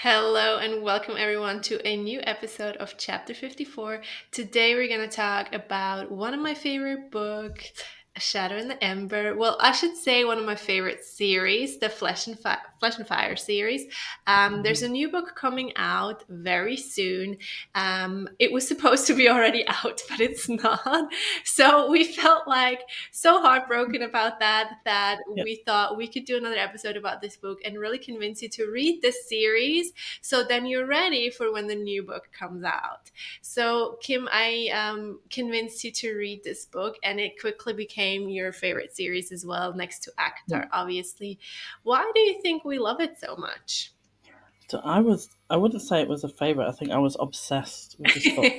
Hello and welcome everyone to a new episode of Chapter 54. Today we're going to talk about one of my favorite books, A Shadow in the Ember. Well, I should say one of my favorite series, the Flesh and Fire series. There's a new book coming out very soon. It was supposed to be already out, but it's not. So we felt like so heartbroken about that Yeah. we thought we could do another episode about this book and really convince you to read this series so then you're ready for when the new book comes out. So Kim, I convinced you to read this book and it quickly became your favorite series as well, next to ACOTAR, obviously. Why do you think we love it so much? So I wouldn't say it was a favorite. I think I was obsessed with this book.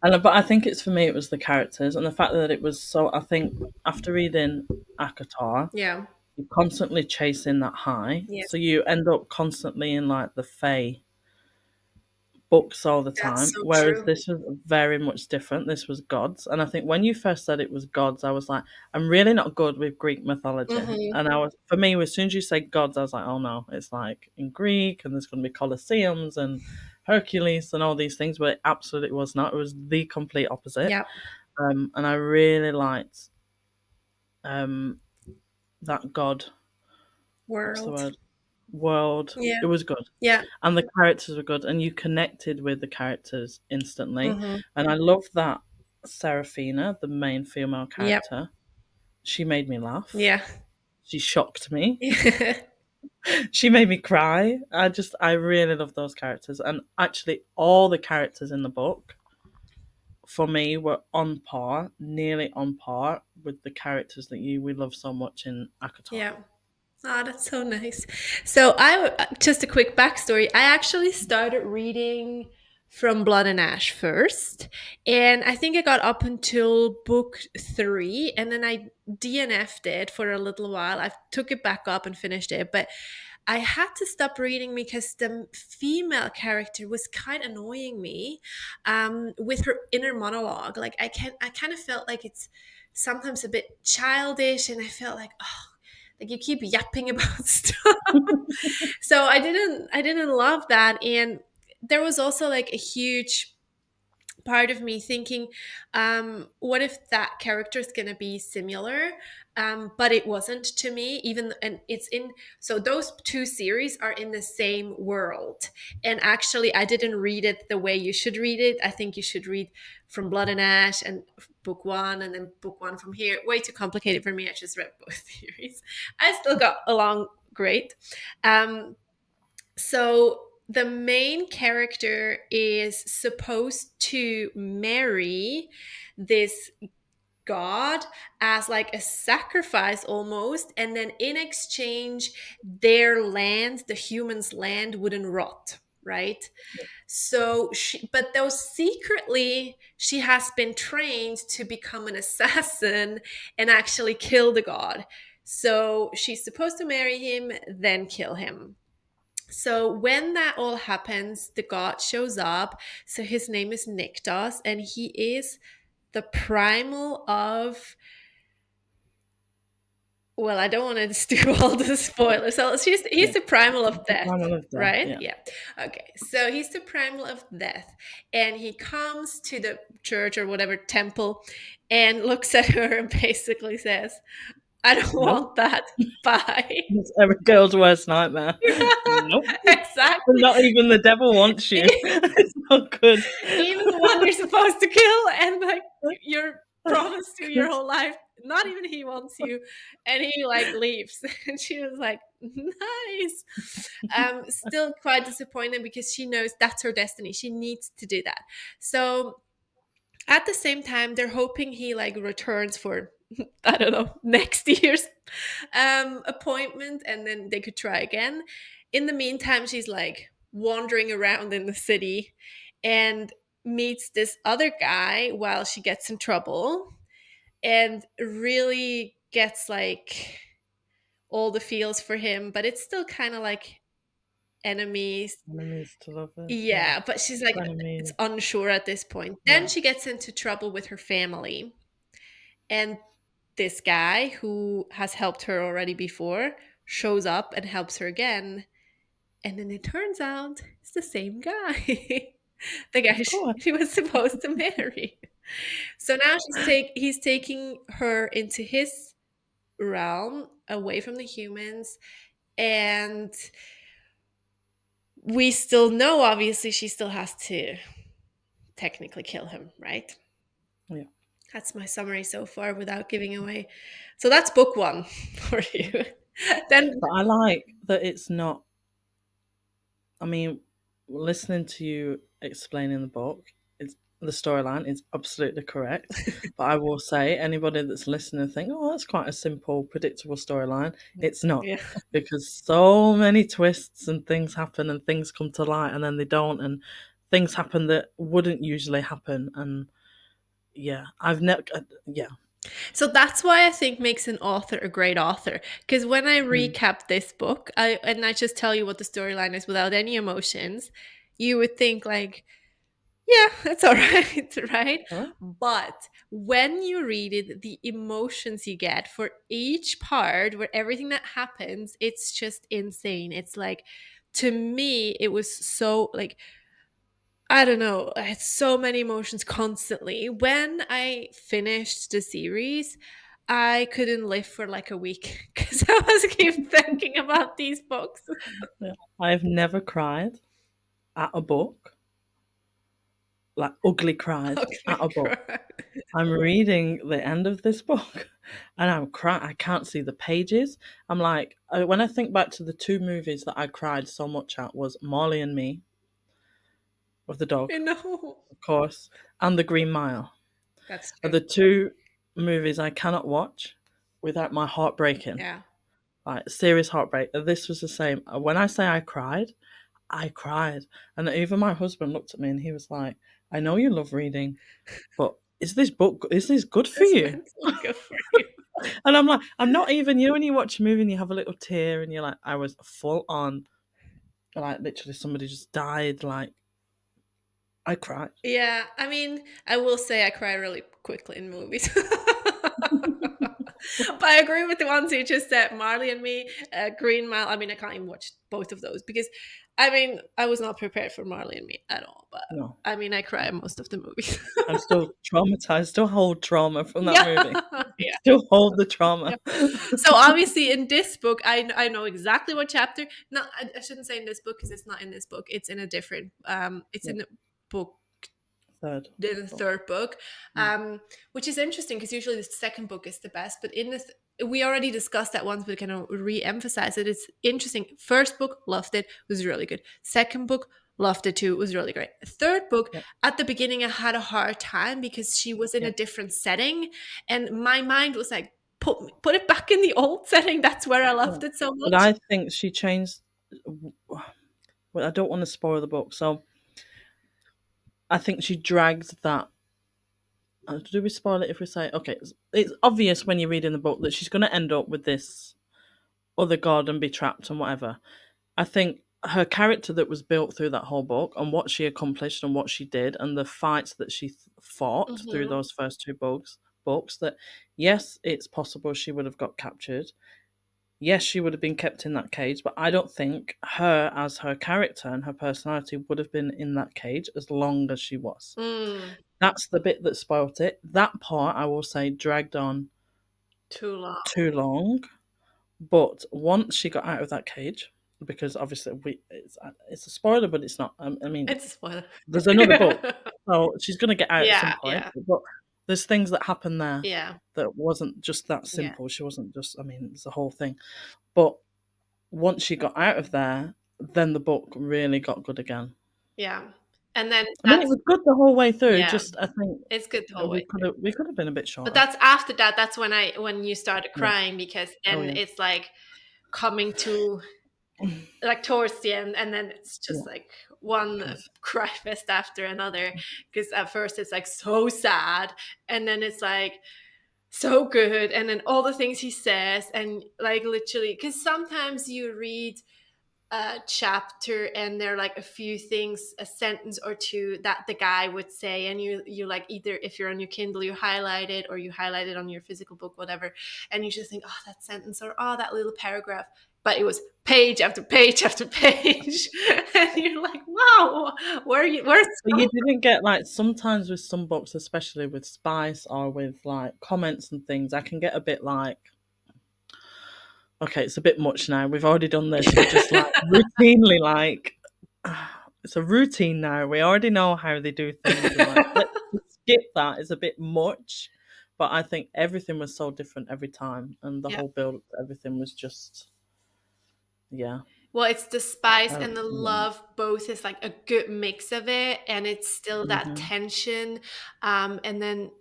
But I think it's for me, it was the characters and the fact that it was so. I think after reading ACOTAR, Yeah. you're constantly chasing that high. So Yes, you end up constantly in like the Fae books all the that's time, so whereas true. this was very much different. This was gods, and I think when you first said it was gods, I was like, I'm really not good with Greek mythology, Hmm. and I was for me as soon as you say gods, I was like, oh no, it's like in Greek, and there's going to be Colosseums and Hercules and all these things, but it absolutely was not. It was the complete opposite, Yeah. and I really liked um, that god. What's the World. word? World. Yeah. It was good. Yeah. And the characters were good, and you connected with the characters instantly. Hmm. And I love that Serafina, the main female Yep. character, she made me laugh. Yeah. She shocked me. She made me cry. I really love those characters. And actually, all the characters in the book, for me, were on par, nearly on par with the characters that we love so much in ACOTAR. Yeah. Oh, that's so nice. So just a quick backstory. I actually started reading from Blood and Ash first, and I think I got up until book three, and then I DNF'd it for a little while. I took it back up and finished it, but I had to stop reading because the female character was kind of annoying me, with her inner monologue. Like I kind of felt like it's sometimes a bit childish, and I felt like, oh, like you keep yapping about stuff. So I didn't love that, and there was also like a huge part of me thinking, what if that character is going to be similar, but it wasn't to me, even, and it's in, so those two series are in the same world, and actually I didn't read it the way you should read it. I think you should read from Blood and Ash and book one, and then book one from here. Way too complicated for me. I just read both series. I still got along great. So the main character is supposed to marry this god as like a sacrifice almost, and then in exchange their land, the humans land, wouldn't rot, right? So but though secretly she has been trained to become an assassin and actually kill the god. So she's supposed to marry him, then kill him. So when that all happens, the god shows up. So his name is Niktos, and he is the primal of. Well, I don't want to do all the spoilers. So he's Yeah. the primal of death, I love that. right? Yeah. Yeah. Okay. So he's the primal of death, and he comes to the church or whatever temple, and looks at her and basically says, "I don't Nope. want that. Bye." It's every girl's worst nightmare. Nope. Exactly. Not even the devil wants you. It's not good. Even the one you're supposed to kill and like you're promised to your whole life, not even he wants you, and he like leaves. And she was like, nice. Still quite disappointed because she knows that's her destiny, she needs to do that. So at the same time they're hoping he like returns for I don't know, next year's appointment, and then they could try again. In the meantime, she's like wandering around in the city and meets this other guy while she gets in trouble, and really gets like all the feels for him, but it's still kind of like enemies. Enemies to lovers, yeah. Yeah, but she's like, it's Enemies. unsure at this point. Then Yeah. she gets into trouble with her family, and this guy who has helped her already before shows up and helps her again. And then it turns out it's the same guy. The guy Of course. she was supposed to marry. So now he's taking her into his realm away from the humans, and we still know, obviously, she still has to technically kill him, right? Yeah. That's my summary so far without giving away. So that's book one for you. Then, But I like that it's not, I mean, listening to you explaining the book, it's the storyline is absolutely correct. But I will say, anybody that's listening and think, oh, that's quite a simple, predictable storyline, it's not. yeah. Because so many twists and things happen and things come to light and then they don't, and things happen that wouldn't usually happen. And yeah, I've never, yeah. So that's why I think makes an author a great author. Because when I Mm. recap this book, I just tell you what the storyline is without any emotions, you would think like, yeah, it's all right, right? All right. But when you read it, the emotions you get for each part, where everything that happens, it's just insane. It's like, to me, it was so like, I don't know, I had so many emotions constantly. When I finished the series, I couldn't live for like a week because I was keep thinking about these books. Yeah. I've never cried at a book, like ugly cried at Ugly a book. cry. I'm reading the end of this book and I'm crying. I can't see the pages. I'm like, when I think back to the two movies that I cried so much at was Marley and Me with the dog, I know. of course, and The Green Mile. That's Are true. the two movies I cannot watch without my heart breaking. Yeah. Like, serious heartbreak. This was the same. When I say I cried, I cried. And even my husband looked at me and he was like, I know you love reading, but is this good for It's you? mentally good for you. And I'm like, I'm not even, when you watch a movie and you have a little tear and you're like, I was full on, like literally somebody just died, like I cried. Yeah, I mean, I will say I cry really quickly in movies. But I agree with the ones you just said, Marley and Me, Green Mile. I mean, I can't even watch both of those because, I mean, I was not prepared for Marley and Me at all. But No, I mean, I cry most of the movies. I'm still traumatized, still hold trauma from that Yeah, movie. yeah, Still hold the trauma. yeah. So obviously, in this book, I know exactly what chapter. No, I shouldn't say in this book because it's not in this book. It's in a different. It's Yeah, in a book, third the book. third book, Mm. which is interesting because usually the second book is the best. But in this, we already discussed that once, but kind of re-emphasize it. It's interesting. First book, loved it, was really good. Second book, loved it too, was really great. Third book, Yep, at the beginning, I had a hard time because she was in a yep, different setting, and my mind was like, put it back in the old setting. That's where I yeah. loved it so But much. I think she changed. Well, I don't want to spoil the book, so I think she dragged that. Do we spoil it if we say okay? It's obvious when you're reading the book that she's going to end up with this other god and be trapped and whatever. I think her character that was built through that whole book and what she accomplished and what she did and the fights that she fought through Hmm. those first two books that yes, it's possible she would have got captured. Yes, she would have been kept in that cage, but I don't think her as her character and her personality would have been in that cage as long as she was. Mm, That's the bit that spoilt it. That part I will say dragged on too long. too long. But once she got out of that cage, because obviously it's a spoiler, but it's not. I mean, It's a spoiler. there's another book, so she's going to get out at some Yeah, point. yeah, But there's things that happen there yeah, that wasn't just that yeah, simple. She wasn't just. I mean, it's a whole thing. But once she got out of there, then the book really got good again. yeah. And then I mean, it that's, was good the whole way through. yeah, Just I think it's good the whole way through. we could have been a bit But shorter. that's after that, that's when you started Yeah. crying because Oh then yeah. it's like coming to like towards the end, and then it's Yeah. just like one Because cry fest after another. Because at first it's like so sad, and then it's like so good, and then all the things he says, and like literally, because sometimes you read a chapter and there are like a few things, a sentence or two that the guy would say, and you like, either if you're on your Kindle you highlight it or you highlight it on your physical book, whatever, and you just think, oh, that sentence, or oh, that little paragraph, but it was page after page after page. And you're like, wow, where's But you didn't get like sometimes with some books, especially with spice or with like comments and things, I can get a bit like, okay, it's a bit much now. We've already done this. We're just like routinely like, it's a routine now. We already know how they do things, and like let's just skip that. It's a bit much, but I think everything was so different every time, and the yeah. whole build up to everything was just, yeah, Well, it's the spice and the yeah. love both is like a good mix of it, and it's still that Hmm. tension. And then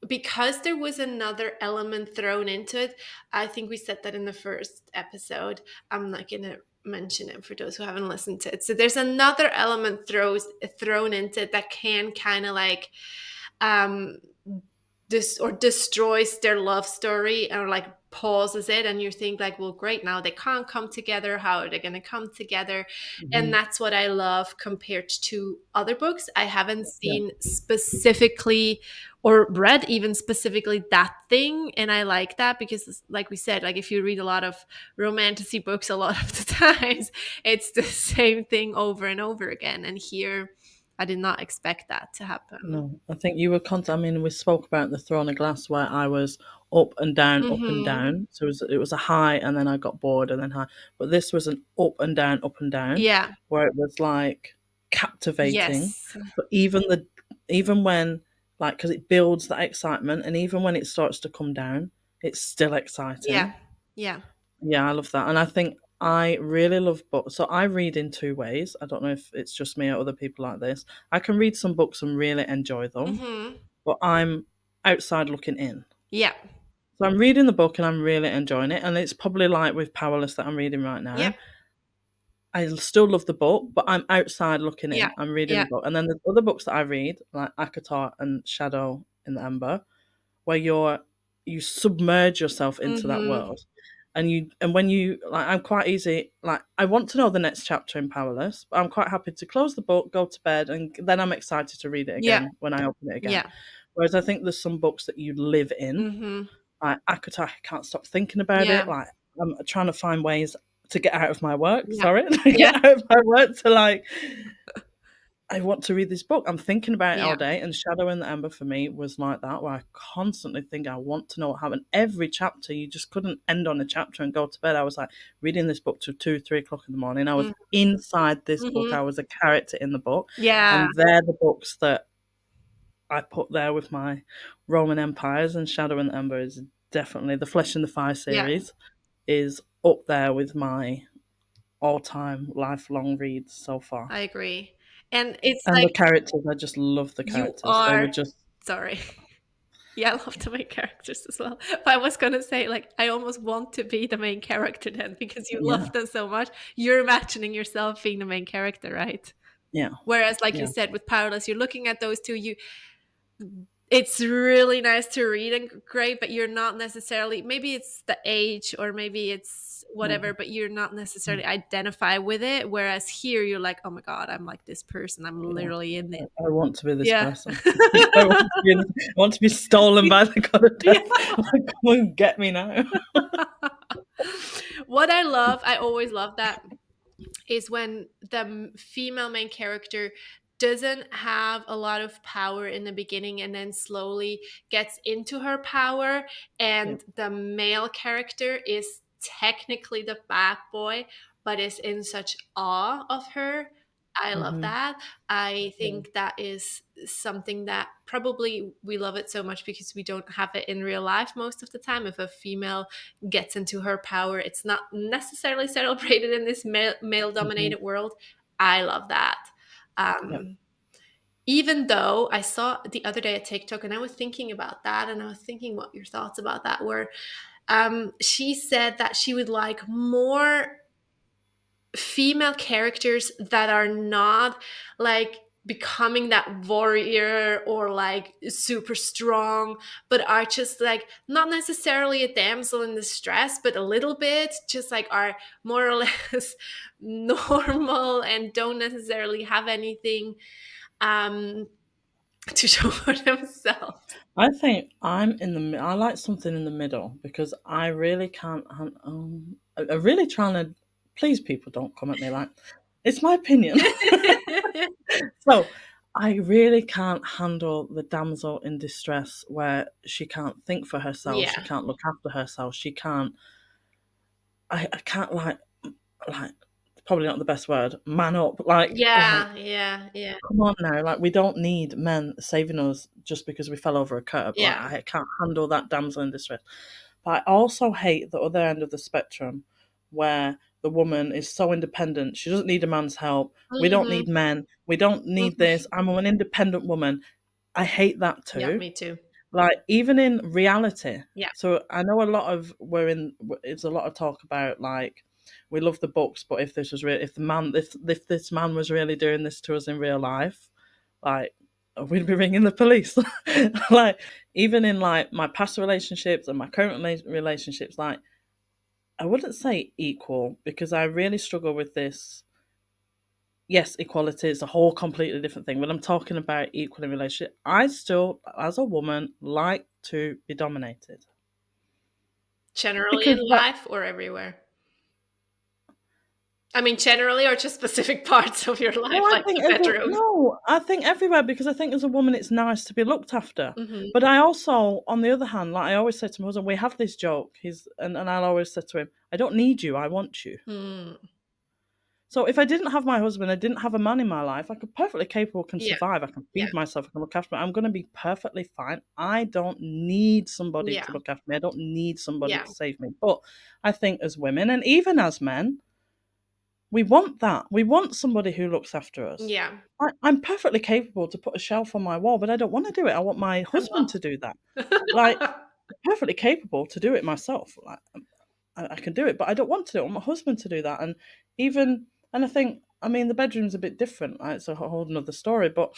because there was another element thrown into it, I think we said that in the first episode. I'm not gonna mention it for those who haven't listened to it. So there's another element thrown into it that can kind of like um this or destroys their love story, or like pauses it, and you think like, well, great, now they can't come together, how are they going to come together? And Hmm. that's what I love compared to other books. I haven't Yeah, seen specifically or read even specifically that thing, and I like that because, like we said, like if you read a lot of romantasy books, a lot of the times it's the same thing over and over again, and here I did not expect that to happen. no, I think you were I mean, we spoke about the Throne of Glass where I was up and down, up and Hmm. down. So it was a high, and then I got bored, and then high. But this was an up and down, Yeah. where it was like captivating. Yes. But even when like because it builds that excitement, and even when it starts to come down, it's still Yeah. exciting. Yeah. Yeah, I love that, and I think I really love books. So I read in two ways. I don't know if it's just me or other people like this. I can read some books and really enjoy them, Hmm. but I'm outside looking in. Yeah. So I'm reading the book and I'm really enjoying it, and it's probably like with Powerless that I'm reading right now. Yep. I still love the book, but I'm outside looking Yeah. in. I'm reading the Yeah. book, and then there's other books that I read, like ACOTAR and Shadow in the Ember, where you submerge yourself into that Hmm. world, and when you like, I'm quite easy. Like I want to know the next chapter in Powerless, but I'm quite happy to close the book, go to bed, and then I'm excited to read it Yeah. again when I open it again. Yeah. Whereas I think there's some books that you live in. Hmm. Like ACOTAR, I can't stop thinking about it. Yeah. Like I'm trying to find ways to get out of my work. Yeah. Sorry, to Yeah. get out of my work to like. I want to read this book. I'm thinking about it Yeah. all day. And Shadow in the Ember for me was like that, where I constantly think I want to know what happened. Every chapter, you just couldn't end on a chapter and go to bed. I was like reading this book till 2, 3 o'clock in the morning. I was inside this book. Hmm. I was a character in the book. Yeah. And they're the books that I put there with my Roman empires. And Shadow in the Ember is definitely the Flesh and the Fire Yeah. series is up there with my all-time lifelong reads so far. I agree. And it's And the like characters, I just love the you characters. They were are just, sorry. Yeah, I love the main characters as well. But I was gonna say, like, I almost want to be the main character then because you yeah, love them so much. You're imagining yourself being the main character, right? yeah, Whereas, like you yeah. said, with Powerless, you're looking at those two, it's really nice to read and great, but you're not necessarily, maybe it's the age or maybe it's whatever, Mhm. but you're not necessarily identify with it. Whereas here you're like, oh my God, I'm like this person. I'm Yeah. literally in it. I want to be this Yeah. person. I want to be, I want to be stolen by the god of Yeah. death. Like, come and get me now. What I love, I always love that, is when the female main character doesn't have a lot of power in the beginning and then slowly gets into her power, Yeah. and the male character is technically the bad boy but is in such awe of her. I love Hmm. that. I Yeah. think that is something that probably we love it so much because we don't have it in real life most of the time. If a female gets into her power, it's not necessarily celebrated in this male Hmm. dominated world. I love that. Yeah. Um, Even though I saw the other day a TikTok and I was thinking about that, and I was thinking what your thoughts about that were. She said that she would like more female characters that are not like becoming that warrior or like super strong, but are just like not necessarily a damsel in distress, but a little bit just like are more or less normal and don't necessarily have anything um to show for themselves. I think I'm in the. I like something in the middle because I really can't. I really trying to please people. Don't come at me like it's my opinion. So I really can't handle the damsel in distress where she can't think for herself, she Yeah. can't look after herself, she can't. I can't like probably not the best word. Man up, like Yeah, yeah, yeah, come on now, like we don't need men saving us just because we fell over a curb. Like yeah. I can't handle that damsel in distress. But I also hate the other end of the spectrum where the woman is so independent. She doesn't need a man's help. We don't Mhm, need men. We don't need mhm. this. I'm an independent woman. I hate that Yeah, too. me too. Like even in reality. Yeah. So I know a lot of it's a lot of talk about like we love the books, but if this was real, if this man was really doing this to us in real life, like we'd be ringing the police. Like even in like my past relationships and my current relationships, like I wouldn't say equal because I really struggle with this. Yes, equality is a whole completely different thing, but I'm talking about equal in relationship. I still, as a woman, like to be dominated Generally in because that. life or everywhere? I mean, generally or just specific parts of your No, life, I like think the bedroom? I think everywhere because I think as a woman it's nice to be looked after. Mhm. But I also, on the other hand, like I always say to my husband, we have this joke. And I'll always say to him, I don't need you, I want you. Mm. So if I didn't have my husband, I didn't have a man in my life, I could perfectly capable can Yeah, survive. I can yeah, feed myself, I can look after me. I'm gonna be perfectly fine. I don't need somebody yeah, to look after me. I don't need somebody yeah, to save me. But I think as women and even as men, we want that. We want somebody who looks after us. yeah. I'm perfectly capable to put a shelf on my wall, but I don't want to do it. I want my I'm husband to do that. Like, perfectly capable to do it myself. Like, I can do it, but I don't want to do it. I want my husband to do that. And even, and I think, I mean, the bedroom's a bit different. Right? It's a whole another story, but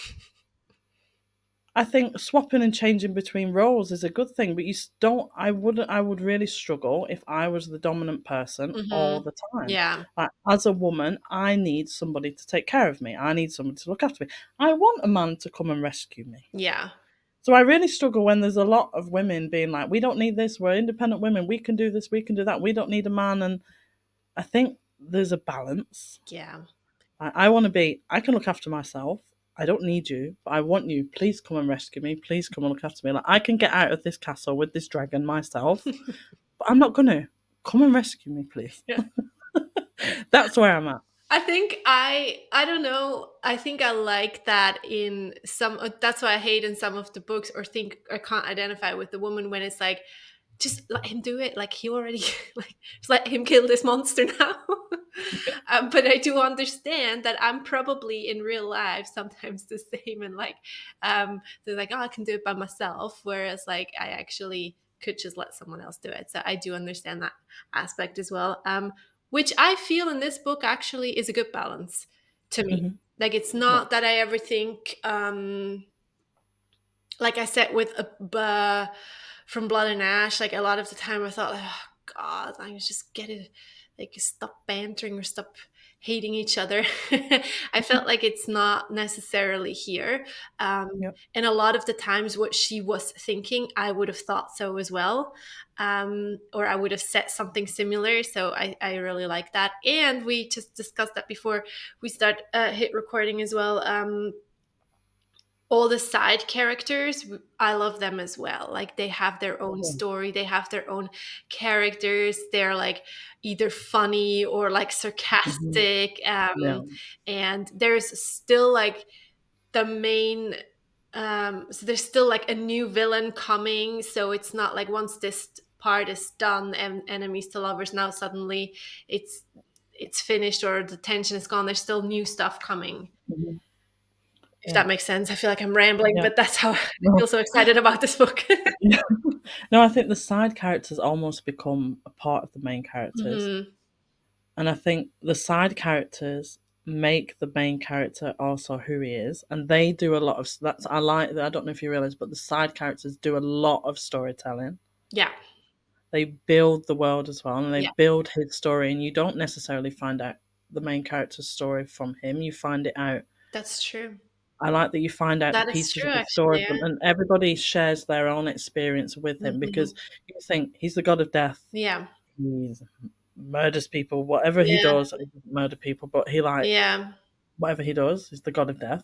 I think swapping and changing between roles is a good thing, but don't. I would really struggle if I was the dominant person all Mhm. the time. Yeah, Like as a woman, I need somebody to take care of me. I need somebody to look after me. I want a man to come and rescue me. yeah, So I really struggle when there's a lot of women being like, "We don't need this. We're independent women. We can do this. We can do that. We don't need a man." And I think there's a balance. yeah. I want to be, I can look after myself. I don't need you, but I want you. Please come and rescue me. Please come and look after me. Like, I can get out of this castle with this dragon myself, but I'm not going to. Come and rescue me, please. Yeah. That's where I'm at. I think I don't know. I think I like that in some. That's why I hate in some of the books or think I can't identify with the woman when it's like just let him do it. Like he already like just let him kill this monster now. But I do understand that I'm probably in real life sometimes the same and like they're like, oh, I can do it by myself, whereas like I actually could just let someone else do it. So I do understand that aspect as well. Which I feel in this book actually is a good balance to me. Hmm. Like it's Yeah. not that I ever think like I said with from Blood and Ash, like a lot of the time I thought, oh God, I just get it, like stop bantering or stop hating each other. I felt like it's not necessarily here, Yeah. and a lot of the times what she was thinking, I would have thought so as well, or I would have said something similar. So I really like that, and we just discussed that before we start hit recording as well. All the side characters, I love them as well. Like they have their own Yeah. story, they have their own characters. They're like either funny or like Hmm. sarcastic, Yeah. and there's still like the main so there's still like a new villain coming, so it's not like once this part is done and enemies to lovers, now suddenly it's it's finished or the tension is gone. There's still new stuff coming, Hmm. if Yeah. that makes sense. I feel like I'm rambling, Yeah. but that's how I No. feel so excited about this book. No, I think the side characters almost become a part of the main characters. Hmm. And I think the side characters make the main character also who he is. And they do a lot of that's I like I don't know if you realize, but the side characters do a lot of storytelling. Yeah, They build the world as well and they yeah, build his story and you don't necessarily find out the main character's story from him. You find it out that's true. I like that you find out the That is pieces true, of the story, actually. and everybody shares their own experience with him, because Mhm. you think he's the god of death. Yeah. He murders people. Whatever he Yeah. does, he doesn't murder people, but he like Yeah. whatever he does, he's the god of death.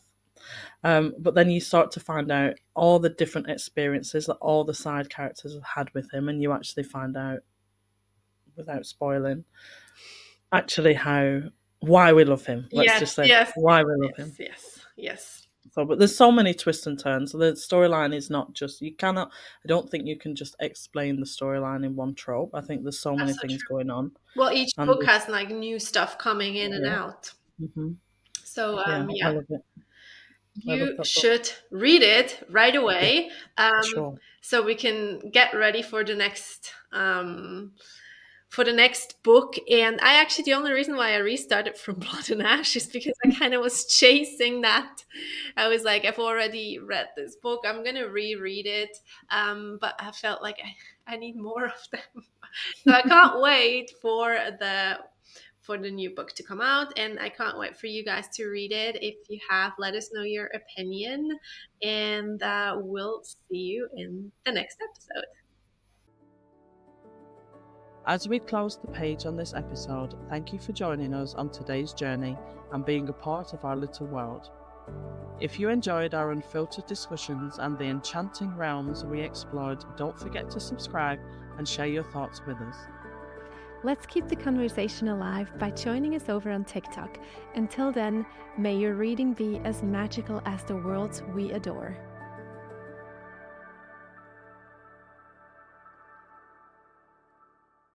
But then you start to find out all the different experiences that all the side characters have had with him, and you actually find out, without spoiling, actually how why we love him. Let's Yes, just say yes, why we love yes, him. yes, yes. So, but there's so many twists and turns. So the storyline is not just you cannot. I don't think you can just explain the storyline in one trope. I think there's so many That's so things true. going on, Well, each and book has like new stuff coming in and yeah, out. hmm So yeah, I yeah, love it. I love you that book. should read it right Yeah, away, for sure. so we can get ready for the next book. And I actually, the only reason why I restarted from Blood and Ash is because I kind of was chasing that. I was like, I've already read this book, I'm gonna reread it, but I felt like I need more of them. So I can't wait for the new book to come out, and I can't wait for you guys to read it. If you have, let us know your opinion, and we'll see you in the next episode. As we close the page on this episode, thank you for joining us on today's journey and being a part of our little world. If you enjoyed our unfiltered discussions and the enchanting realms we explored, don't forget to subscribe and share your thoughts with us. Let's keep the conversation alive by joining us over on TikTok. Until then, may your reading be as magical as the worlds we adore.